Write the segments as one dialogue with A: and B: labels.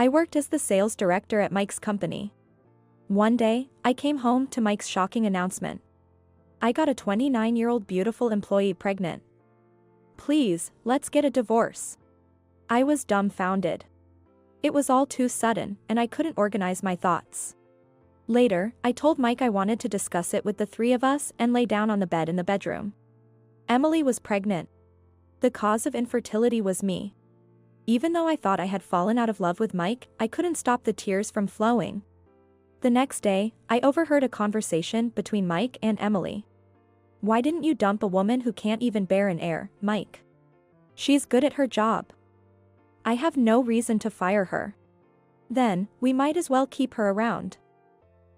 A: I worked as the sales director at Mike's company. One day, I came home to Mike's shocking announcement. I got a 29-year-old beautiful employee pregnant. Please, let's get a divorce. I was dumbfounded. It was all too sudden, and I couldn't organize my thoughts. Later, I told Mike I wanted to discuss it with the three of us and lay down on the bed in the bedroom. Emily was pregnant. The cause of infertility was me. Even though I thought I had fallen out of love with Mike, I couldn't stop the tears from flowing. The next day, I overheard a conversation between Mike and Emily. Why didn't you dump a woman who can't even bear an heir, Mike? She's good at her job. I have no reason to fire her. Then, we might as well keep her around.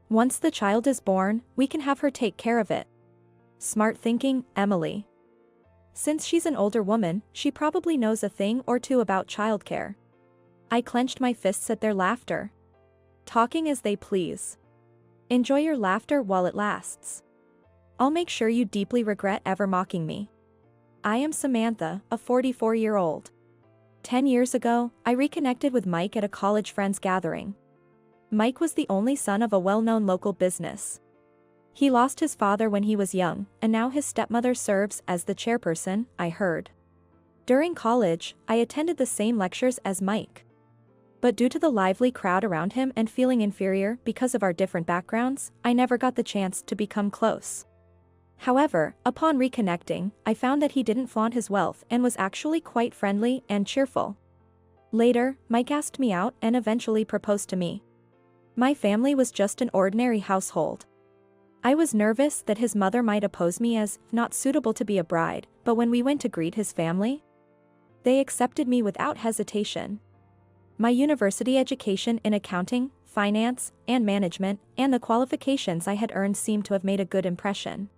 A: Once the child is born, we can have her take care of it. Smart thinking, Emily. Since she's an older woman, she probably knows a thing or two about childcare. I clenched my fists at their laughter. Talking as they please. Enjoy your laughter while it lasts. I'll make sure you deeply regret ever mocking me. I am Samantha, a 44-year-old. 10 years ago, I reconnected with Mike at a college friends gathering. Mike was the only son of a well-known local business. He lost his father when he was young, and now his stepmother serves as the chairperson, I heard. During college, I attended the same lectures as Mike. But due to the lively crowd around him and feeling inferior because of our different backgrounds, I never got the chance to become close. However, upon reconnecting, I found that he didn't flaunt his wealth and was actually quite friendly and cheerful. Later, Mike asked me out and eventually proposed to me. My family was just an ordinary household. I was nervous that his mother might oppose me as not suitable to be a bride, but when we went to greet his family, they accepted me without hesitation. My university education in accounting, finance, and management, and the qualifications I had earned seemed to have made a good impression.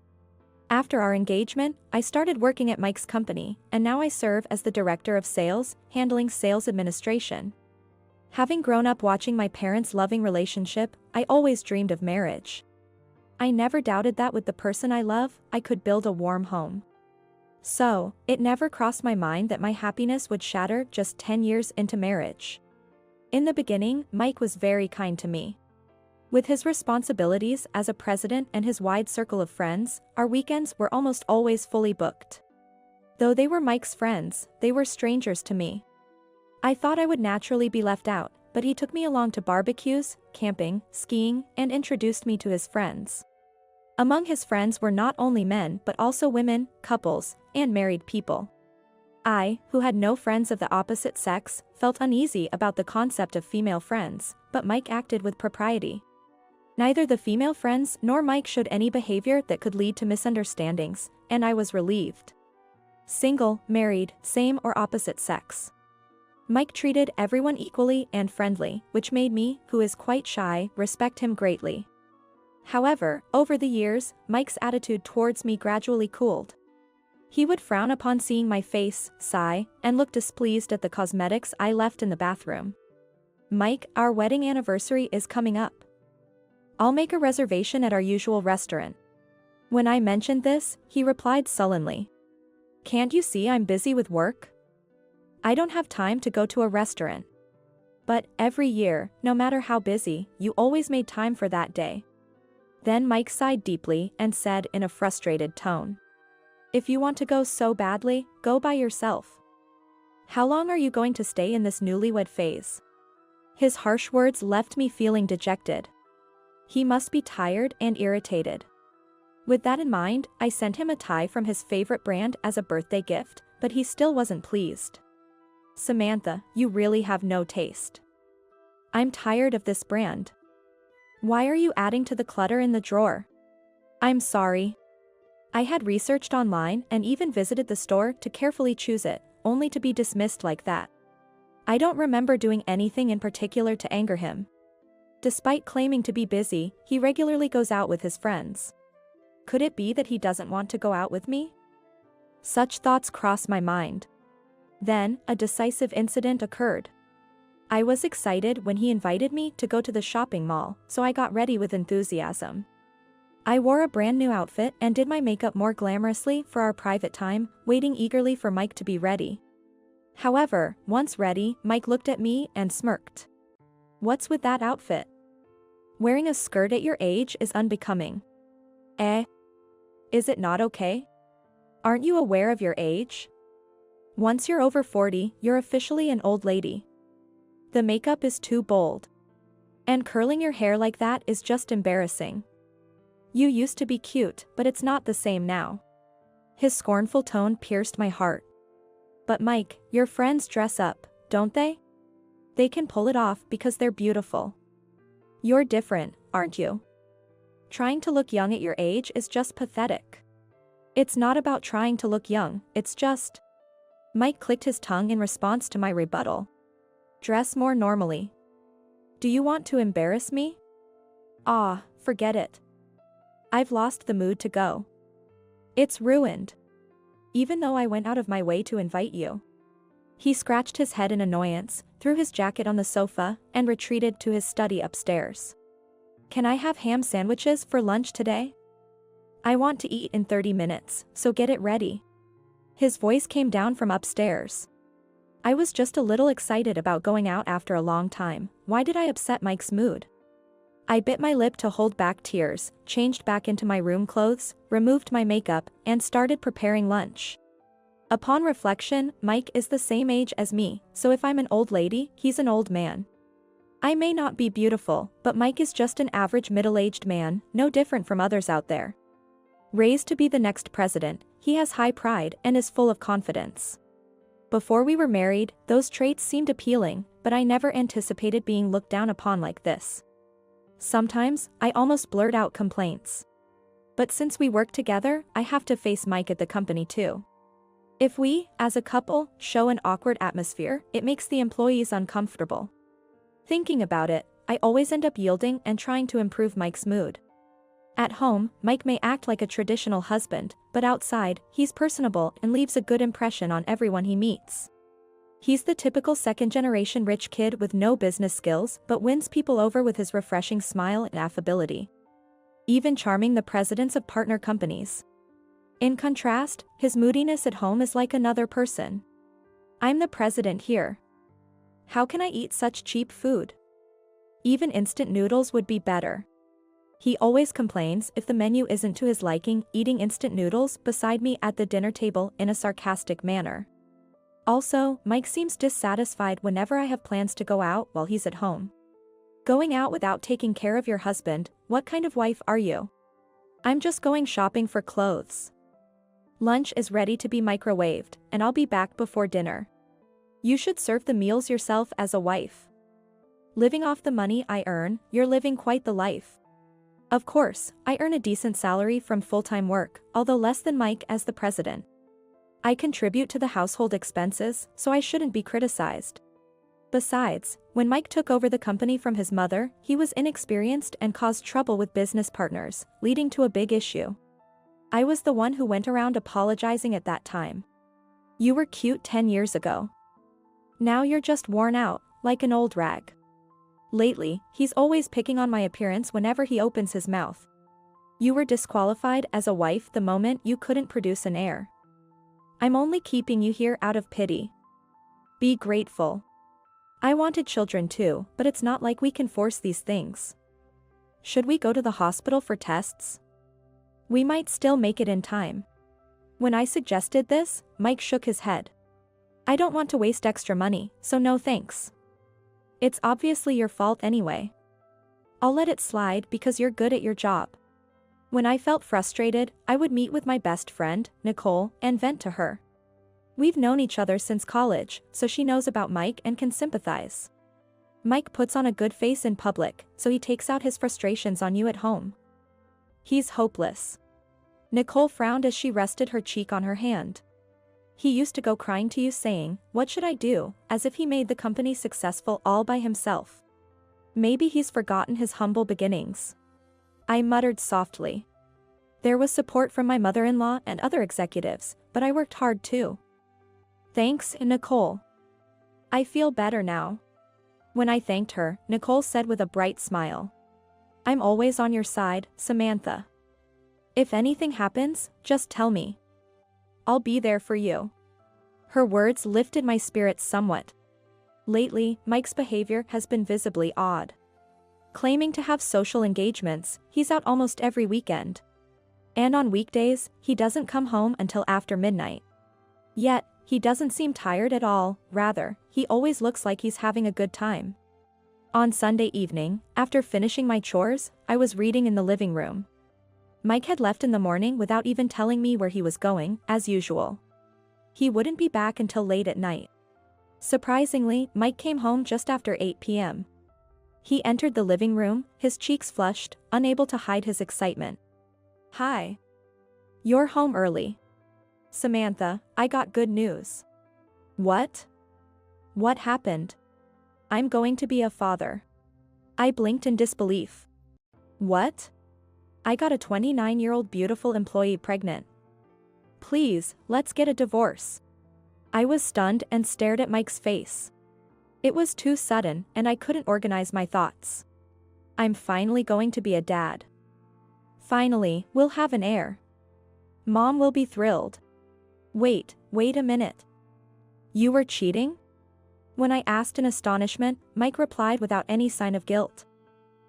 A: After our engagement, I started working at Mike's company, and now I serve as the director of sales, handling sales administration. Having grown up watching my parents' loving relationship, I always dreamed of marriage. I never doubted that with the person I love, I could build a warm home. So, it never crossed my mind that my happiness would shatter just 10 years into marriage. In the beginning, Mike was very kind to me. With his responsibilities as a president and his wide circle of friends, our weekends were almost always fully booked. Though they were Mike's friends, they were strangers to me. I thought I would naturally be left out, but he took me along to barbecues, camping, skiing, and introduced me to his friends. Among his friends were not only men but also women, couples, and married people. I, who had no friends of the opposite sex, felt uneasy about the concept of female friends, but Mike acted with propriety. Neither the female friends nor Mike showed any behavior that could lead to misunderstandings, and I was relieved. Single, married, same or opposite sex. Mike treated everyone equally and friendly, which made me, who is quite shy, respect him greatly. However, over the years, Mike's attitude towards me gradually cooled. He would frown upon seeing my face, sigh, and look displeased at the cosmetics I left in the bathroom. Mike, our wedding anniversary is coming up. I'll make a reservation at our usual restaurant. When I mentioned this, he replied sullenly. Can't you see I'm busy with work? I don't have time to go to a restaurant. But, every year, no matter how busy, you always made time for that day. Then Mike sighed deeply and said in a frustrated tone. If you want to go so badly, go by yourself. How long are you going to stay in this newlywed phase? His harsh words left me feeling dejected. He must be tired and irritated. With that in mind, I sent him a tie from his favorite brand as a birthday gift, but he still wasn't pleased. Samantha, you really have no taste. I'm tired of this brand. Why are you adding to the clutter in the drawer? I'm sorry. I had researched online and even visited the store to carefully choose it, only to be dismissed like that. I don't remember doing anything in particular to anger him. Despite claiming to be busy, he regularly goes out with his friends. Could it be that he doesn't want to go out with me? Such thoughts crossed my mind. Then, a decisive incident occurred. I was excited when he invited me to go to the shopping mall, so I got ready with enthusiasm. I wore a brand new outfit and did my makeup more glamorously for our private time, waiting eagerly for Mike to be ready. However, once ready, Mike looked at me and smirked. What's with that outfit? Wearing a skirt at your age is unbecoming. Eh? Is it not okay? Aren't you aware of your age? Once you're over 40, you're officially an old lady. The makeup is too bold. And curling your hair like that is just embarrassing. You used to be cute, but it's not the same now. His scornful tone pierced my heart. But Mike, your friends dress up, don't they? They can pull it off because they're beautiful. You're different, aren't you? Trying to look young at your age is just pathetic. It's not about trying to look young, it's just... Mike clicked his tongue in response to my rebuttal. Dress more normally. Do you want to embarrass me? Ah, forget it. I've lost the mood to go. It's ruined. Even though I went out of my way to invite you. He scratched his head in annoyance, threw his jacket on the sofa, and retreated to his study upstairs. Can I have ham sandwiches for lunch today? I want to eat in 30 minutes, so get it ready. His voice came down from upstairs. I was just a little excited about going out after a long time. Why did I upset Mike's mood? I bit my lip to hold back tears, changed back into my room clothes, removed my makeup, and started preparing lunch. Upon reflection, Mike is the same age as me, so if I'm an old lady, he's an old man. I may not be beautiful, but Mike is just an average middle-aged man, no different from others out there. Raised to be the next president, he has high pride and is full of confidence. Before we were married, those traits seemed appealing, but I never anticipated being looked down upon like this. Sometimes, I almost blurt out complaints. But since we work together, I have to face Mike at the company too. If we, as a couple, show an awkward atmosphere, it makes the employees uncomfortable. Thinking about it, I always end up yielding and trying to improve Mike's mood. At home, Mike may act like a traditional husband, but outside, he's personable and leaves a good impression on everyone he meets. He's the typical second-generation rich kid with no business skills but wins people over with his refreshing smile and affability. Even charming the presidents of partner companies. In contrast, his moodiness at home is like another person. I'm the president here. How can I eat such cheap food? Even instant noodles would be better. He always complains if the menu isn't to his liking, eating instant noodles beside me at the dinner table in a sarcastic manner. Also, Mike seems dissatisfied whenever I have plans to go out while he's at home. Going out without taking care of your husband, what kind of wife are you? I'm just going shopping for clothes. Lunch is ready to be microwaved, and I'll be back before dinner. You should serve the meals yourself as a wife. Living off the money I earn, you're living quite the life. Of course, I earn a decent salary from full-time work, although less than Mike as the president. I contribute to the household expenses, so I shouldn't be criticized. Besides, when Mike took over the company from his mother, he was inexperienced and caused trouble with business partners, leading to a big issue. I was the one who went around apologizing at that time. You were cute 10 years ago. Now you're just worn out, like an old rag. Lately, he's always picking on my appearance whenever he opens his mouth. You were disqualified as a wife the moment you couldn't produce an heir. I'm only keeping you here out of pity. Be grateful. I wanted children too, but it's not like we can force these things. Should we go to the hospital for tests? We might still make it in time. When I suggested this, Mike shook his head. I don't want to waste extra money, so no thanks. It's obviously your fault anyway. I'll let it slide because you're good at your job. When I felt frustrated, I would meet with my best friend, Nicole, and vent to her. We've known each other since college, so she knows about Mike and can sympathize. Mike puts on a good face in public, so he takes out his frustrations on you at home. He's hopeless. Nicole frowned as she rested her cheek on her hand. He used to go crying to you saying, "What should I do?" as if he made the company successful all by himself. Maybe he's forgotten his humble beginnings. I muttered softly. There was support from my mother-in-law and other executives, but I worked hard too. Thanks, Nicole. I feel better now. When I thanked her, Nicole said with a bright smile. I'm always on your side, Samantha. If anything happens, just tell me. I'll be there for you. Her words lifted my spirits somewhat. Lately, Mike's behavior has been visibly odd. Claiming to have social engagements, he's out almost every weekend. And on weekdays, he doesn't come home until after midnight. Yet, he doesn't seem tired at all, rather, he always looks like he's having a good time. On Sunday evening, after finishing my chores, I was reading in the living room. Mike had left in the morning without even telling me where he was going, as usual. He wouldn't be back until late at night. Surprisingly, Mike came home just after 8 p.m. He entered the living room, his cheeks flushed, unable to hide his excitement. "Hi. You're home early. Samantha, I got good news." "What? What happened?" "I'm going to be a father." I blinked in disbelief. "What?" "I got a 29-year-old beautiful employee pregnant. Please, let's get a divorce." I was stunned and stared at Mike's face. It was too sudden, and I couldn't organize my thoughts. I'm finally going to be a dad. Finally, we'll have an heir. Mom will be thrilled. Wait a minute. You were cheating?" When I asked in astonishment, Mike replied without any sign of guilt.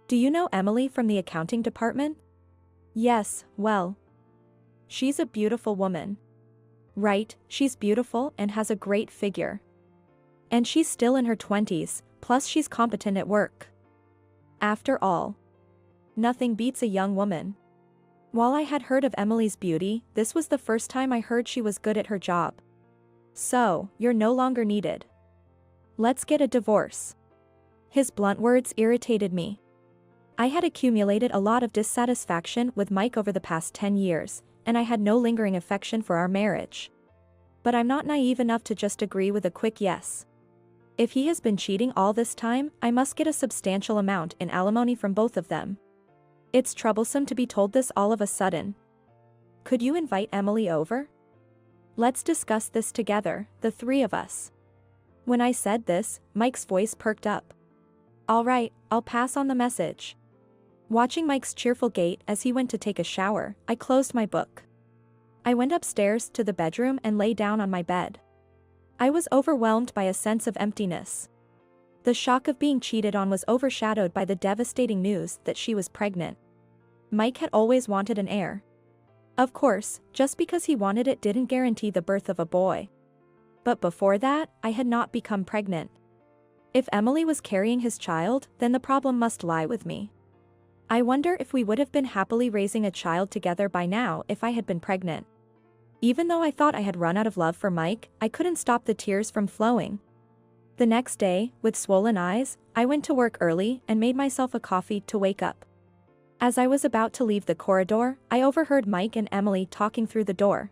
A: "Do you know Emily from the accounting department?" "Yes, well. She's a beautiful woman." "Right, she's beautiful and has a great figure. And she's still in her 20s, plus she's competent at work. After all, nothing beats a young woman." While I had heard of Emily's beauty, this was the first time I heard she was good at her job. "So, you're no longer needed. Let's get a divorce." His blunt words irritated me. I had accumulated a lot of dissatisfaction with Mike over the past 10 years, and I had no lingering affection for our marriage. But I'm not naive enough to just agree with a quick yes. If he has been cheating all this time, I must get a substantial amount in alimony from both of them. It's troublesome to be told this all of a sudden. "Could you invite Emily over? Let's discuss this together, the three of us." When I said this, Mike's voice perked up. "All right, I'll pass on the message." Watching Mike's cheerful gait as he went to take a shower, I closed my book. I went upstairs to the bedroom and lay down on my bed. I was overwhelmed by a sense of emptiness. The shock of being cheated on was overshadowed by the devastating news that she was pregnant. Mike had always wanted an heir. Of course, just because he wanted it didn't guarantee the birth of a boy. But before that, I had not become pregnant. If Emily was carrying his child, then the problem must lie with me. I wonder if we would have been happily raising a child together by now if I had been pregnant. Even though I thought I had run out of love for Mike, I couldn't stop the tears from flowing. The next day, with swollen eyes, I went to work early and made myself a coffee to wake up. As I was about to leave the corridor, I overheard Mike and Emily talking through the door.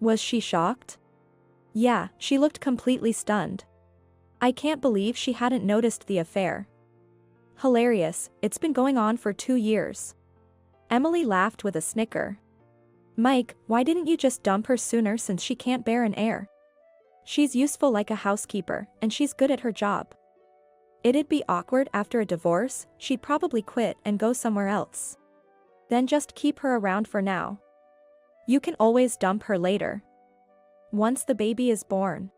A: Was she shocked? Yeah, she looked completely stunned. I can't believe she hadn't noticed the affair. Hilarious, it's been going on for 2 years. Emily laughed with a snicker. Mike, why didn't you just dump her sooner since she can't bear an heir? She's useful like a housekeeper, and she's good at her job. It'd be awkward after a divorce, she'd probably quit and go somewhere else. Then just keep her around for now. You can always dump her later. Once the baby is born.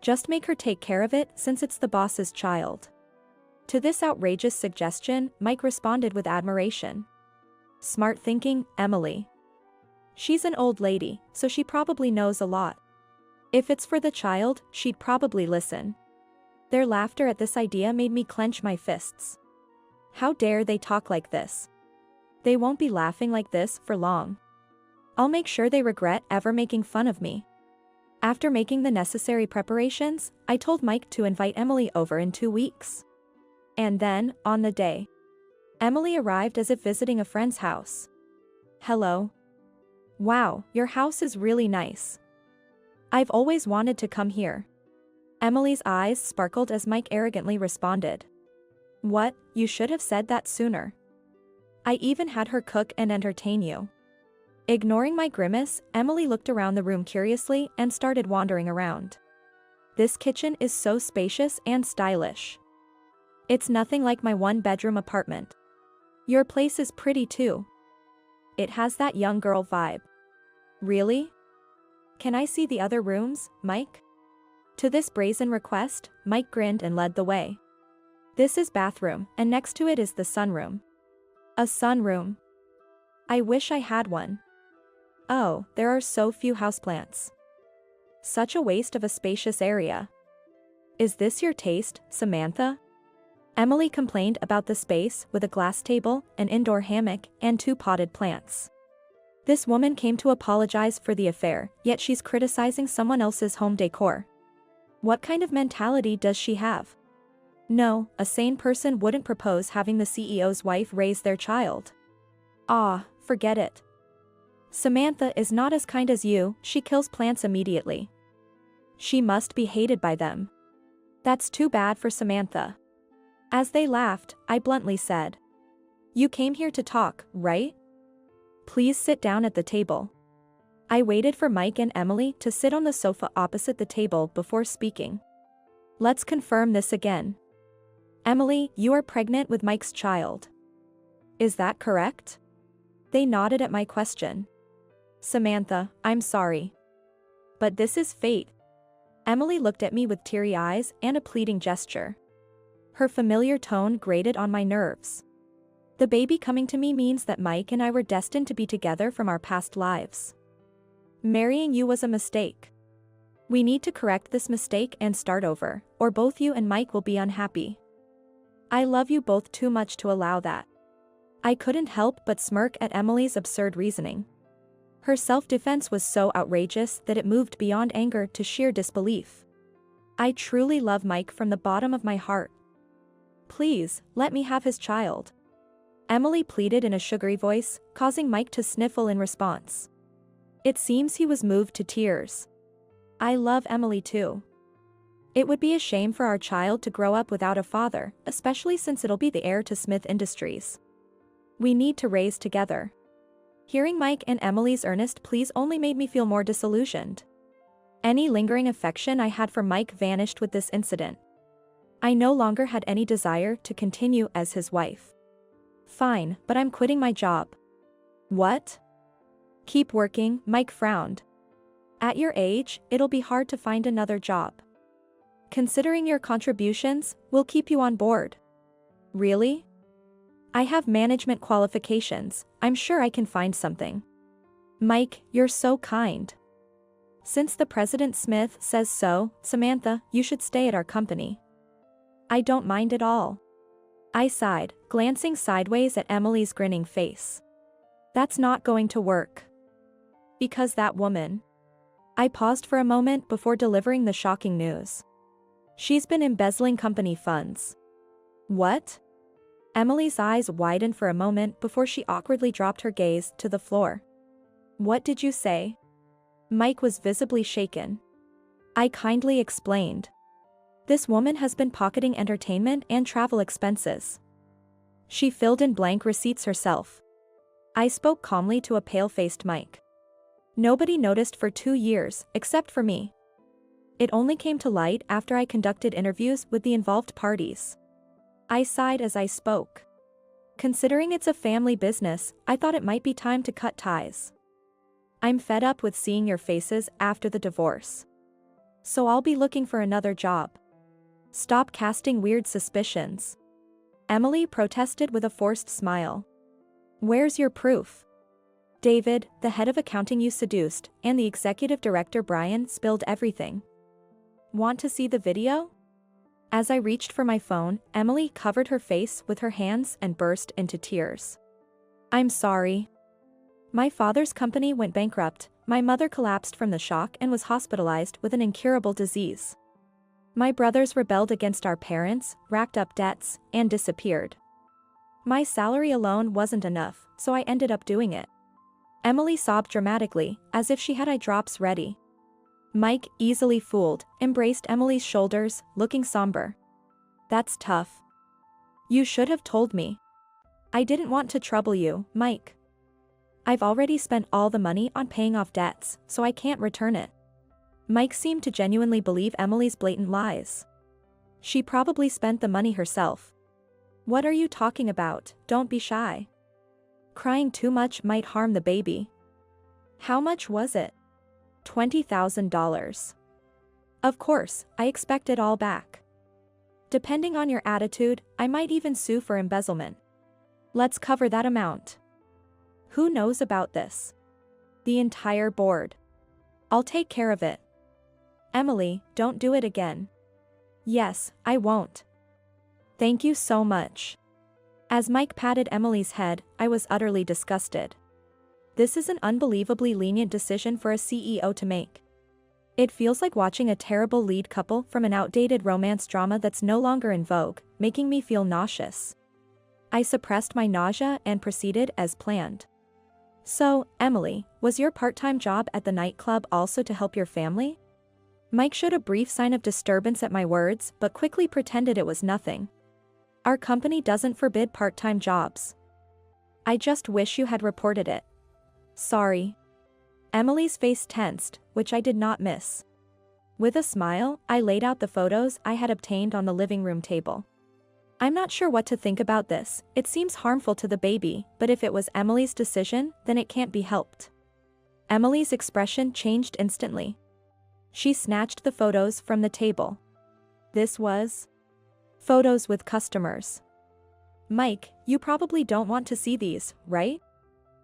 A: Just make her take care of it since it's the boss's child. To this outrageous suggestion, Mike responded with admiration. Smart thinking, Emily. She's an old lady, so she probably knows a lot. If it's for the child, she'd probably listen. Their laughter at this idea made me clench my fists. How dare they talk like this? They won't be laughing like this for long. I'll make sure they regret ever making fun of me. After making the necessary preparations, I told Mike to invite Emily over in 2 weeks. And then, on the day, Emily arrived as if visiting a friend's house. Hello. Wow, your house is really nice. I've always wanted to come here. Emily's eyes sparkled as Mike arrogantly responded. What, you should have said that sooner. I even had her cook and entertain you. Ignoring my grimace, Emily looked around the room curiously and started wandering around. This kitchen is so spacious and stylish. It's nothing like my one-bedroom apartment. Your place is pretty too. It has that young girl vibe. Really? Can I see the other rooms, Mike? To this brazen request, Mike grinned and led the way. This is bathroom, and next to it is the sunroom. A sunroom. I wish I had one. Oh, there are so few houseplants. Such a waste of a spacious area. Is this your taste, Samantha? Emily complained about the space with a glass table, an indoor hammock, and 2 potted plants. This woman came to apologize for the affair, yet she's criticizing someone else's home decor. What kind of mentality does she have? No, a sane person wouldn't propose having the CEO's wife raise their child. Ah, forget it. Samantha is not as kind as you, she kills plants immediately. She must be hated by them. That's too bad for Samantha. As they laughed, I bluntly said. You came here to talk, right? Please sit down at the table. I waited for Mike and Emily to sit on the sofa opposite the table before speaking. Let's confirm this again. Emily, you are pregnant with Mike's child. Is that correct? They nodded at my question. Samantha, I'm sorry. But this is fate. Emily looked at me with teary eyes and a pleading gesture. Her familiar tone grated on my nerves. The baby coming to me means that Mike and I were destined to be together from our past lives. Marrying you was a mistake. We need to correct this mistake and start over, or both you and Mike will be unhappy. I love you both too much to allow that. I couldn't help but smirk at Emily's absurd reasoning. Her self-defense was so outrageous that it moved beyond anger to sheer disbelief. I truly love Mike from the bottom of my heart. Please, let me have his child. Emily pleaded in a sugary voice, causing Mike to sniffle in response. It seems he was moved to tears. I love Emily too. It would be a shame for our child to grow up without a father, especially since it'll be the heir to Smith Industries. We need to raise together. Hearing Mike and Emily's earnest pleas only made me feel more disillusioned. Any lingering affection I had for Mike vanished with this incident. I no longer had any desire to continue as his wife. Fine, but I'm quitting my job. What? Keep working, Mike frowned. At your age, it'll be hard to find another job. Considering your contributions, we'll keep you on board. Really? I have management qualifications, I'm sure I can find something. Mike, you're so kind. Since the President Smith says so, Samantha, you should stay at our company. I don't mind at all. I sighed, glancing sideways at Emily's grinning face. That's not going to work. Because that woman. I paused for a moment before delivering the shocking news. She's been embezzling company funds. What? Emily's eyes widened for a moment before she awkwardly dropped her gaze to the floor. What did you say? Mike was visibly shaken. I kindly explained. This woman has been pocketing entertainment and travel expenses. She filled in blank receipts herself. I spoke calmly to a pale-faced Mike. Nobody noticed for 2 years, except for me. It only came to light after I conducted interviews with the involved parties. I sighed as I spoke. Considering it's a family business, I thought it might be time to cut ties. I'm fed up with seeing your faces after the divorce. So I'll be looking for another job. Stop casting weird suspicions. Emily protested with a forced smile. Where's your proof? David, the head of accounting you seduced, and the executive director Brian spilled everything. Want to see the video? As I reached for my phone, Emily covered her face with her hands and burst into tears. I'm sorry. My father's company went bankrupt, my mother collapsed from the shock and was hospitalized with an incurable disease. My brothers rebelled against our parents, racked up debts, and disappeared. My salary alone wasn't enough, so I ended up doing it. Emily sobbed dramatically, as if she had eye drops ready. Mike, easily fooled, embraced Emily's shoulders, looking somber. That's tough. You should have told me. I didn't want to trouble you, Mike. I've already spent all the money on paying off debts, so I can't return it. Mike seemed to genuinely believe Emily's blatant lies. She probably spent the money herself. What are you talking about? Don't be shy. Crying too much might harm the baby. How much was it? $20,000. Of course, I expect it all back. Depending on your attitude, I might even sue for embezzlement. Let's cover that amount. Who knows about this? The entire board. I'll take care of it. Emily, don't do it again. Yes, I won't. Thank you so much. As Mike patted Emily's head, I was utterly disgusted. This is an unbelievably lenient decision for a CEO to make. It feels like watching a terrible lead couple from an outdated romance drama that's no longer in vogue, making me feel nauseous. I suppressed my nausea and proceeded as planned. So, Emily, was your part-time job at the nightclub also to help your family? Mike showed a brief sign of disturbance at my words, but quickly pretended it was nothing. Our company doesn't forbid part-time jobs. I just wish you had reported it. Sorry. Emily's face tensed, which I did not miss. With a smile, I laid out the photos I had obtained on the living room table. I'm not sure what to think about this. It seems harmful to the baby, but if it was Emily's decision, then it can't be helped. Emily's expression changed instantly. She snatched the photos from the table. This was photos with customers. Mike, you probably don't want to see these, right?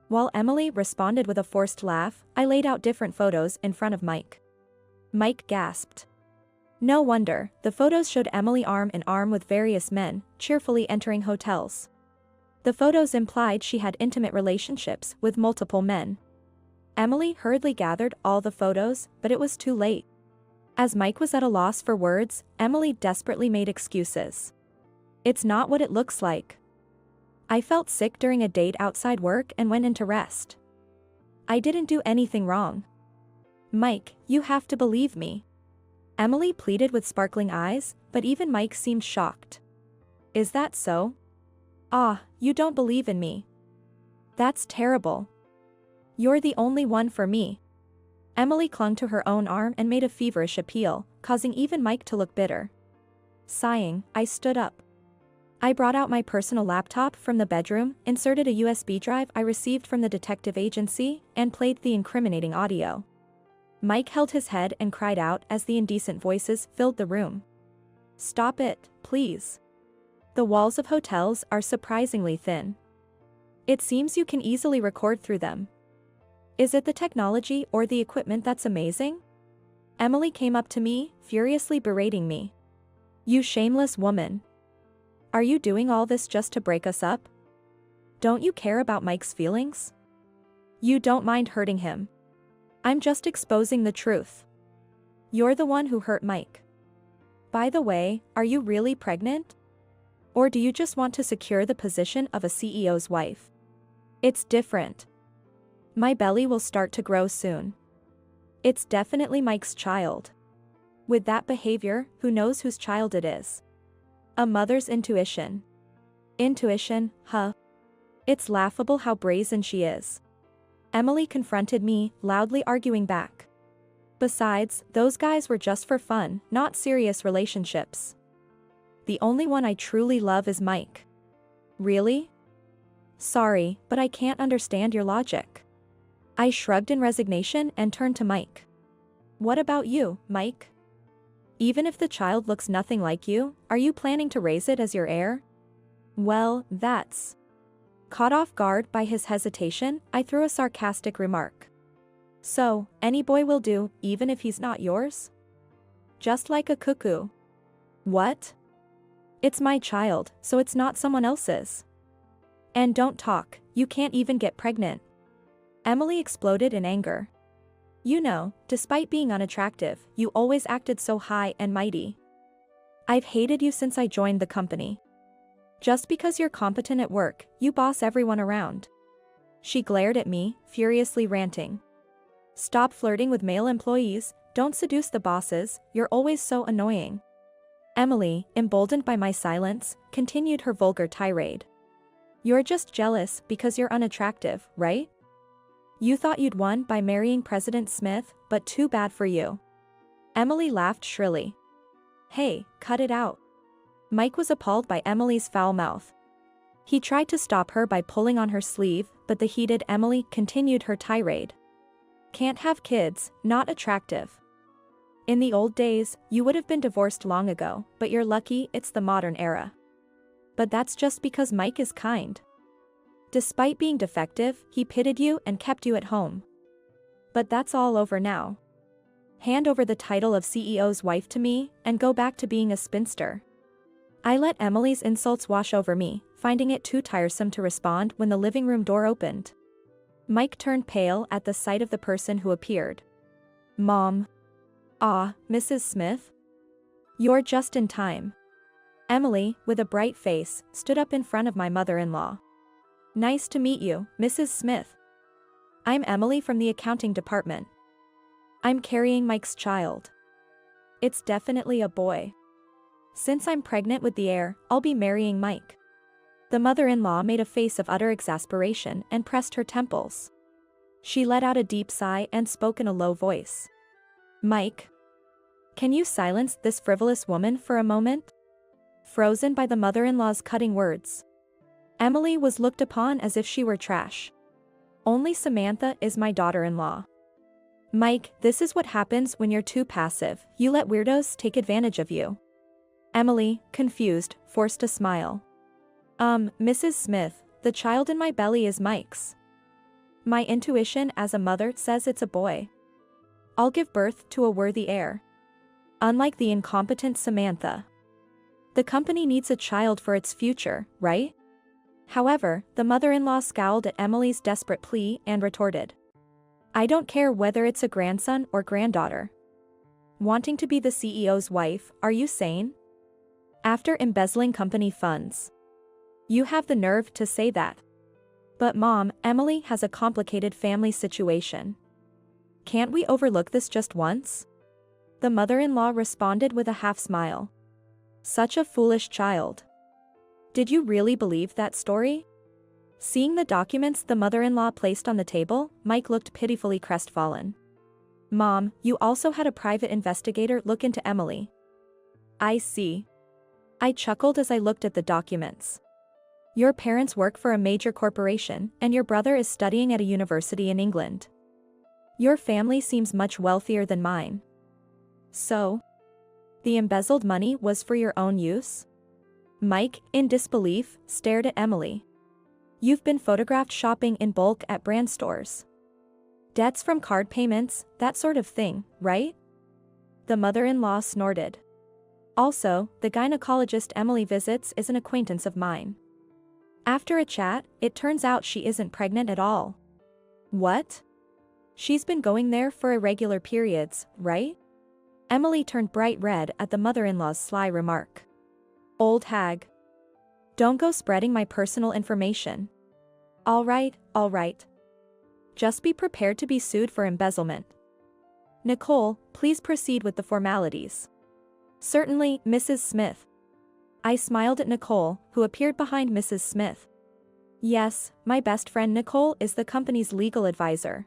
A: While Emily responded with a forced laugh, I laid out different photos in front of Mike. Mike gasped. No wonder, the photos showed Emily arm in arm with various men, cheerfully entering hotels. The photos implied she had intimate relationships with multiple men. Emily hurriedly gathered all the photos, but it was too late. As Mike was at a loss for words, Emily desperately made excuses. It's not what it looks like. I felt sick during a date outside work and went into rest. I didn't do anything wrong. Mike, you have to believe me. Emily pleaded with sparkling eyes, but even Mike seemed shocked. Is that so? Ah, you don't believe in me. That's terrible. You're the only one for me. Emily clung to her own arm and made a feverish appeal, causing even Mike to look bitter. Sighing, I stood up. I brought out my personal laptop from the bedroom, inserted a USB drive I received from the detective agency, and played the incriminating audio. Mike held his head and cried out as the indecent voices filled the room. Stop it, please. The walls of hotels are surprisingly thin. It seems you can easily record through them. Is it the technology or the equipment that's amazing? Emily came up to me, furiously berating me. You shameless woman. Are you doing all this just to break us up? Don't you care about Mike's feelings? You don't mind hurting him. I'm just exposing the truth. You're the one who hurt Mike. By the way, are you really pregnant? Or do you just want to secure the position of a CEO's wife? It's different. My belly will start to grow soon. It's definitely Mike's child. With that behavior, who knows whose child it is? A mother's intuition. Intuition, huh? It's laughable how brazen she is. Emily confronted me, loudly arguing back. Besides, those guys were just for fun, not serious relationships. The only one I truly love is Mike. Really? Sorry, but I can't understand your logic. I shrugged in resignation and turned to Mike. What about you, Mike? Even if the child looks nothing like you, are you planning to raise it as your heir? Well, that's... Caught off guard by his hesitation, I threw a sarcastic remark. So, any boy will do, even if he's not yours? Just like a cuckoo. What? It's my child, so it's not someone else's. And don't talk, you can't even get pregnant. Emily exploded in anger. You know, despite being unattractive, you always acted so high and mighty. I've hated you since I joined the company. Just because you're competent at work, you boss everyone around. She glared at me, furiously ranting. Stop flirting with male employees, don't seduce the bosses, you're always so annoying. Emily, emboldened by my silence, continued her vulgar tirade. You're just jealous because you're unattractive, right? You thought you'd won by marrying President Smith, but too bad for you. Emily laughed shrilly. Hey, cut it out. Mike was appalled by Emily's foul mouth. He tried to stop her by pulling on her sleeve, but the heated Emily continued her tirade. Can't have kids, not attractive. In the old days, you would have been divorced long ago, but you're lucky it's the modern era. But that's just because Mike is kind. Despite being defective, he pitied you and kept you at home. But that's all over now. Hand over the title of CEO's wife to me, and go back to being a spinster. I let Emily's insults wash over me, finding it too tiresome to respond when the living room door opened. Mike turned pale at the sight of the person who appeared. Mom. Ah, Mrs. Smith? You're just in time. Emily, with a bright face, stood up in front of my mother-in-law. Nice to meet you, Mrs. Smith. I'm Emily from the accounting department. I'm carrying Mike's child. It's definitely a boy. Since I'm pregnant with the heir, I'll be marrying Mike. The mother-in-law made a face of utter exasperation and pressed her temples. She let out a deep sigh and spoke in a low voice. Mike. Can you silence this frivolous woman for a moment? Frozen by the mother-in-law's cutting words. Emily was looked upon as if she were trash. Only Samantha is my daughter-in-law. Mike, this is what happens when you're too passive, you let weirdos take advantage of you. Emily, confused, forced a smile. Mrs. Smith, the child in my belly is Mike's. My intuition as a mother says it's a boy. I'll give birth to a worthy heir. Unlike the incompetent Samantha. The company needs a child for its future, right? However, the mother-in-law scowled at Emily's desperate plea and retorted. I don't care whether it's a grandson or granddaughter. Wanting to be the CEO's wife, are you sane? After embezzling company funds. You have the nerve to say that. But Mom, Emily has a complicated family situation. Can't we overlook this just once? The mother-in-law responded with a half-smile. Such a foolish child. Did you really believe that story? Seeing the documents the mother-in-law placed on the table, Mike looked pitifully crestfallen. Mom, you also had a private investigator look into Emily. I see. I chuckled as I looked at the documents. Your parents work for a major corporation, and your brother is studying at a university in England. Your family seems much wealthier than mine. So? The embezzled money was for your own use? Mike, in disbelief, stared at Emily. You've been photographed shopping in bulk at brand stores. Debts from card payments, that sort of thing, right? The mother-in-law snorted. Also, the gynecologist Emily visits is an acquaintance of mine. After a chat, it turns out she isn't pregnant at all. What? She's been going there for irregular periods, right? Emily turned bright red at the mother-in-law's sly remark. Old hag. Don't go spreading my personal information. All right. Just be prepared to be sued for embezzlement. Nicole, please proceed with the formalities. Certainly, Mrs. Smith. I smiled at Nicole, who appeared behind Mrs. Smith. Yes, my best friend Nicole is the company's legal advisor.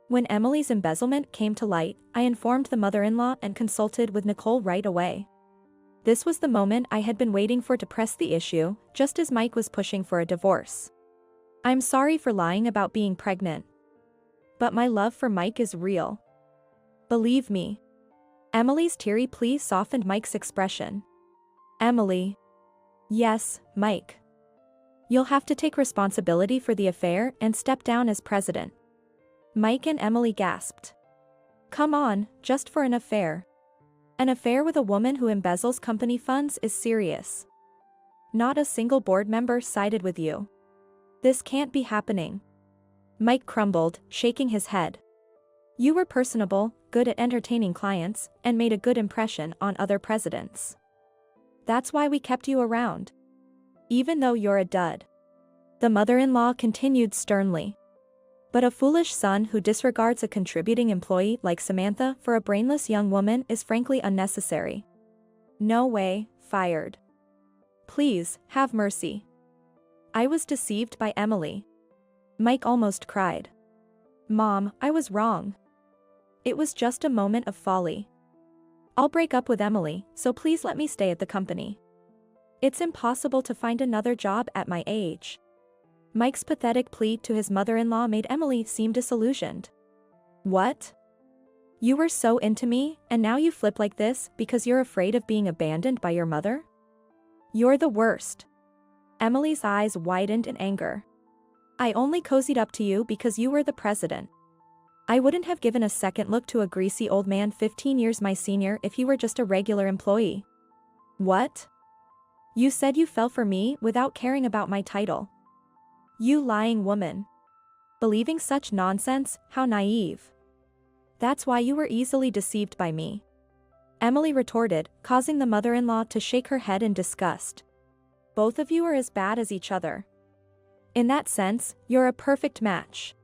A: When Emily's embezzlement came to light, I informed the mother-in-law and consulted with Nicole right away. This was the moment I had been waiting for to press the issue, just as Mike was pushing for a divorce. I'm sorry for lying about being pregnant. But my love for Mike is real. Believe me. Emily's teary plea softened Mike's expression. Emily. Yes, Mike. You'll have to take responsibility for the affair and step down as president. Mike and Emily gasped. Come on, just for an affair. An affair with a woman who embezzles company funds is serious. Not a single board member sided with you. This can't be happening. Mike crumbled, shaking his head. You were personable, good at entertaining clients, and made a good impression on other presidents. That's why we kept you around. Even though you're a dud. The mother-in-law continued sternly. But a foolish son who disregards a contributing employee like Samantha for a brainless young woman is frankly unnecessary. No way, fired. Please, have mercy. I was deceived by Emily. Mike almost cried. Mom, I was wrong. It was just a moment of folly. I'll break up with Emily, so please let me stay at the company. It's impossible to find another job at my age. Mike's pathetic plea to his mother-in-law made Emily seem disillusioned. What? You were so into me, and now you flip like this because you're afraid of being abandoned by your mother? You're the worst. Emily's eyes widened in anger. I only cozied up to you because you were the president. I wouldn't have given a second look to a greasy old man 15 years my senior if he were just a regular employee. What? You said you fell for me without caring about my title. You lying woman. Believing such nonsense, how naive. That's why you were easily deceived by me. Emily retorted, causing the mother-in-law to shake her head in disgust. Both of you are as bad as each other. In that sense, you're a perfect match.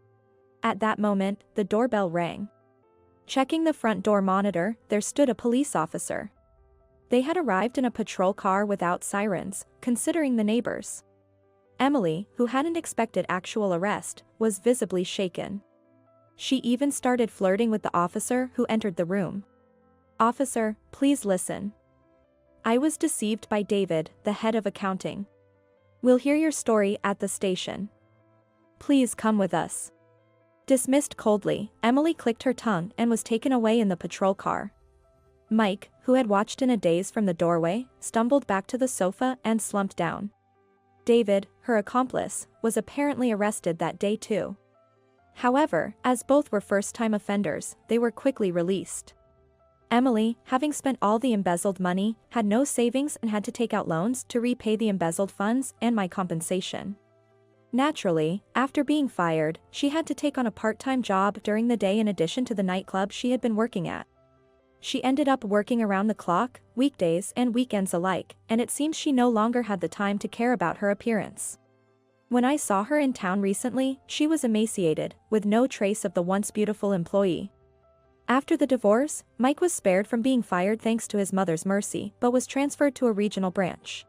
A: At that moment, the doorbell rang. Checking the front door monitor, there stood a police officer. They had arrived in a patrol car without sirens, considering the neighbors. Emily, who hadn't expected actual arrest, was visibly shaken. She even started flirting with the officer who entered the room. Officer, please listen. I was deceived by David, the head of accounting. We'll hear your story at the station. Please come with us. Dismissed coldly, Emily clicked her tongue and was taken away in the patrol car. Mike, who had watched in a daze from the doorway, stumbled back to the sofa and slumped down. David, her accomplice, was apparently arrested that day too. However, as both were first-time offenders, they were quickly released. Emily, having spent all the embezzled money, had no savings and had to take out loans to repay the embezzled funds and my compensation. Naturally, after being fired, she had to take on a part-time job during the day in addition to the nightclub she had been working at. She ended up working around the clock, weekdays and weekends alike, and it seems she no longer had the time to care about her appearance. When I saw her in town recently, she was emaciated, with no trace of the once beautiful employee. After the divorce, Mike was spared from being fired thanks to his mother's mercy, but was transferred to a regional branch.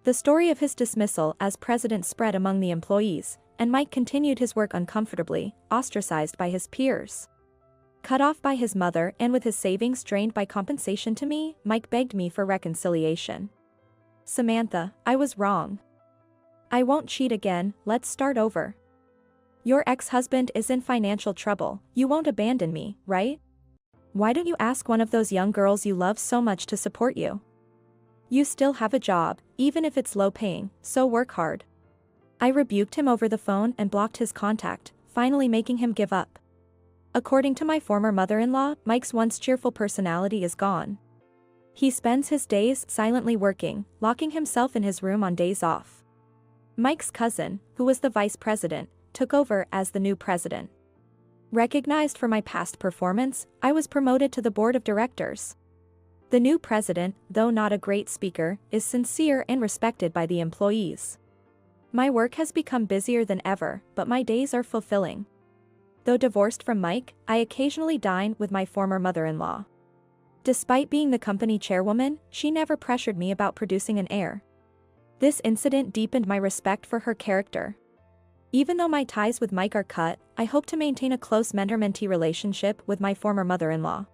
A: The story of his dismissal as president spread among the employees, and Mike continued his work uncomfortably, ostracized by his peers. Cut off by his mother and with his savings drained by compensation to me, Mike begged me for reconciliation. Samantha, I was wrong. I won't cheat again, let's start over. Your ex-husband is in financial trouble, you won't abandon me, right? Why don't you ask one of those young girls you love so much to support you? You still have a job, even if it's low-paying, so work hard. I rebuked him over the phone and blocked his contact, finally making him give up. According to my former mother-in-law, Mike's once cheerful personality is gone. He spends his days silently working, locking himself in his room on days off. Mike's cousin, who was the vice president, took over as the new president. Recognized for my past performance, I was promoted to the board of directors. The new president, though not a great speaker, is sincere and respected by the employees. My work has become busier than ever, but my days are fulfilling. Though divorced from Mike, I occasionally dine with my former mother-in-law. Despite being the company chairwoman, she never pressured me about producing an heir. This incident deepened my respect for her character. Even though my ties with Mike are cut, I hope to maintain a close mentor-mentee relationship with my former mother-in-law.